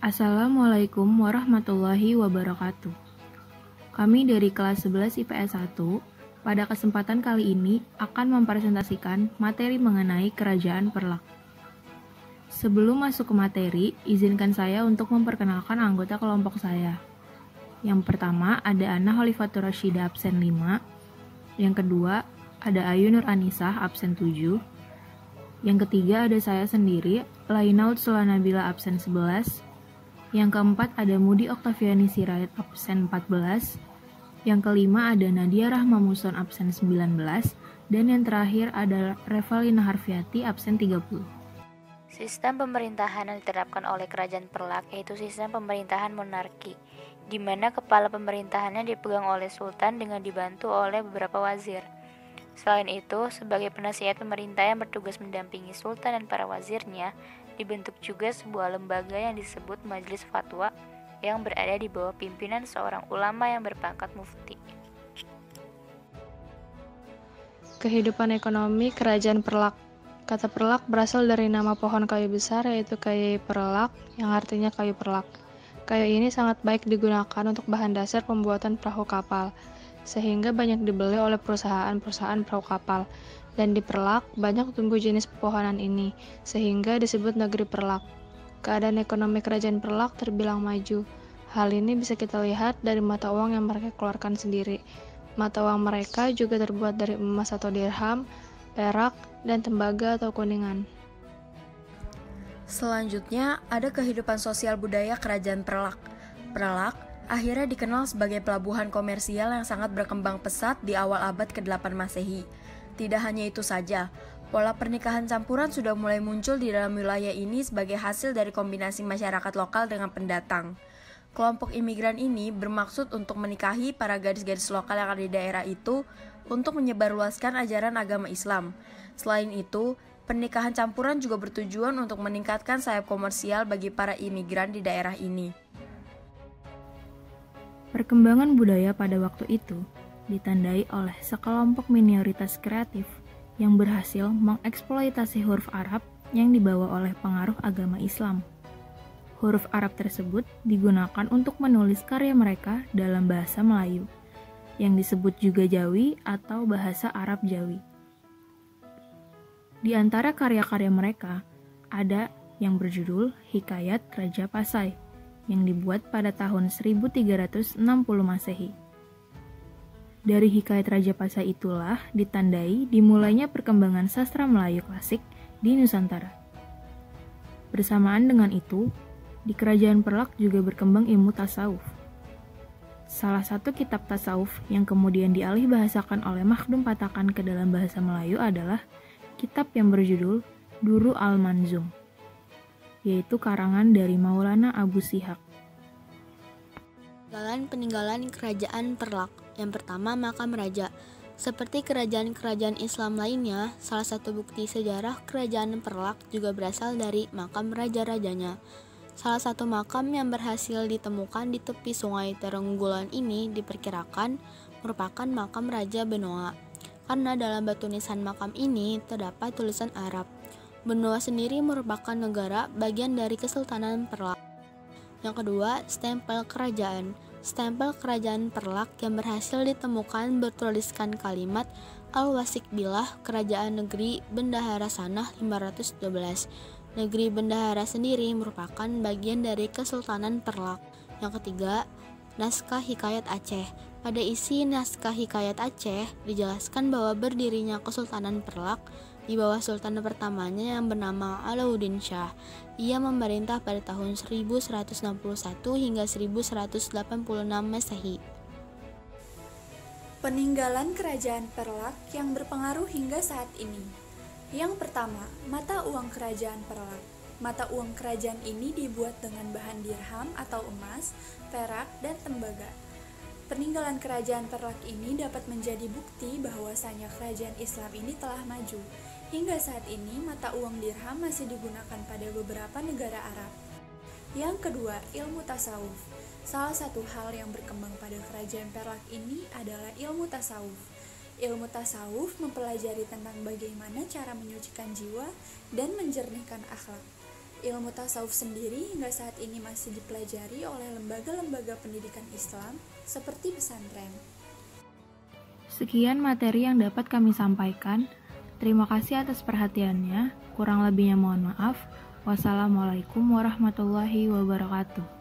Assalamualaikum warahmatullahi wabarakatuh. Kami dari kelas 11 IPS 1 pada kesempatan kali ini akan mempresentasikan materi mengenai Kerajaan Perlak. Sebelum masuk ke materi, izinkan saya untuk memperkenalkan anggota kelompok saya. Yang pertama ada Ana Holifatur Rashidah absen 5. Yang kedua ada Ayu Nur Anisah absen 7. Yang ketiga ada saya sendiri, Laina Utsula Nabila absen 11. Yang keempat ada Mudi Oktaviani Sirait absen 14. Yang kelima ada Nadia Rahma Muson absen 19. Dan yang terakhir ada Revalina Harfiati absen 30. Sistem pemerintahan yang diterapkan oleh Kerajaan Perlak yaitu sistem pemerintahan monarki, di mana kepala pemerintahannya dipegang oleh Sultan dengan dibantu oleh beberapa wazir. Selain itu, sebagai penasihat pemerintah yang bertugas mendampingi Sultan dan para wazirnya, dibentuk juga sebuah lembaga yang disebut Majelis Fatwa yang berada di bawah pimpinan seorang ulama yang berpangkat mufti. Kehidupan ekonomi Kerajaan Perlak. Kata perlak berasal dari nama pohon kayu besar yaitu kayu perlak yang artinya kayu perlak. Kayu ini sangat baik digunakan untuk bahan dasar pembuatan perahu kapal, sehingga banyak dibeli oleh perusahaan-perusahaan perahu kapal. Dan di Perlak banyak tumbuh jenis pepohonan ini, sehingga disebut negeri Perlak. Keadaan ekonomi Kerajaan Perlak terbilang maju. Hal ini bisa kita lihat dari mata uang yang mereka keluarkan sendiri. Mata uang mereka juga terbuat dari emas atau dirham, perak, dan tembaga atau kuningan. Selanjutnya, ada kehidupan sosial budaya Kerajaan Perlak. Perlak akhirnya dikenal sebagai pelabuhan komersial yang sangat berkembang pesat di awal abad ke-8 Masehi. Tidak hanya itu saja, pola pernikahan campuran sudah mulai muncul di dalam wilayah ini sebagai hasil dari kombinasi masyarakat lokal dengan pendatang. Kelompok imigran ini bermaksud untuk menikahi para gadis-gadis lokal yang ada di daerah itu untuk menyebarluaskan ajaran agama Islam. Selain itu, pernikahan campuran juga bertujuan untuk meningkatkan sayap komersial bagi para imigran di daerah ini. Perkembangan budaya pada waktu itu ditandai oleh sekelompok minoritas kreatif yang berhasil mengeksploitasi huruf Arab yang dibawa oleh pengaruh agama Islam. Huruf Arab tersebut digunakan untuk menulis karya mereka dalam bahasa Melayu, yang disebut juga Jawi atau bahasa Arab Jawi. Di antara karya-karya mereka, ada yang berjudul Hikayat Raja Pasai, yang dibuat pada tahun 1360 Masehi. Dari Hikayat Raja Pasai itulah ditandai dimulainya perkembangan sastra Melayu klasik di Nusantara. Bersamaan dengan itu, di Kerajaan Perlak juga berkembang ilmu tasawuf. Salah satu kitab tasawuf yang kemudian dialih bahasakan oleh Makhdum Patakan ke dalam bahasa Melayu adalah kitab yang berjudul Duru Al-Manzum, yaitu karangan dari Maulana Abu Shihab. Peninggalan Kerajaan Perlak. Yang pertama, makam raja. Seperti kerajaan-kerajaan Islam lainnya, salah satu bukti sejarah Kerajaan Perlak juga berasal dari makam raja-rajanya. Salah satu makam yang berhasil ditemukan di tepi sungai Terenggulan ini diperkirakan merupakan makam Raja Benoa, karena dalam batu nisan makam ini terdapat tulisan Arab. Benoa sendiri merupakan negara bagian dari Kesultanan Perlak. Yang kedua, stempel kerajaan. Stempel Kerajaan Perlak yang berhasil ditemukan bertuliskan kalimat Al-Wasik Billah Kerajaan Negeri Bendahara Sanah 512. Negeri Bendahara sendiri merupakan bagian dari Kesultanan Perlak. Yang ketiga, naskah Hikayat Aceh. Pada isi naskah Hikayat Aceh dijelaskan bahwa berdirinya Kesultanan Perlak di bawah sultan pertamanya yang bernama Alauddin Shah. Ia memerintah pada tahun 1161 hingga 1186 Masehi. Peninggalan Kerajaan Perlak yang berpengaruh hingga saat ini. Yang pertama, mata uang Kerajaan Perlak. Mata uang kerajaan ini dibuat dengan bahan dirham atau emas, perak, dan tembaga. Peninggalan Kerajaan Perlak ini dapat menjadi bukti bahwasanya kerajaan Islam ini telah maju. Hingga saat ini, mata uang dirham masih digunakan pada beberapa negara Arab. Yang kedua, ilmu tasawuf. Salah satu hal yang berkembang pada Kerajaan Perlak ini adalah ilmu tasawuf. Ilmu tasawuf mempelajari tentang bagaimana cara menyucikan jiwa dan menjernihkan akhlak. Ilmu tasawuf sendiri hingga saat ini masih dipelajari oleh lembaga-lembaga pendidikan Islam seperti pesantren. Sekian materi yang dapat kami sampaikan. Terima kasih atas perhatiannya. Kurang lebihnya mohon maaf. Wassalamualaikum warahmatullahi wabarakatuh.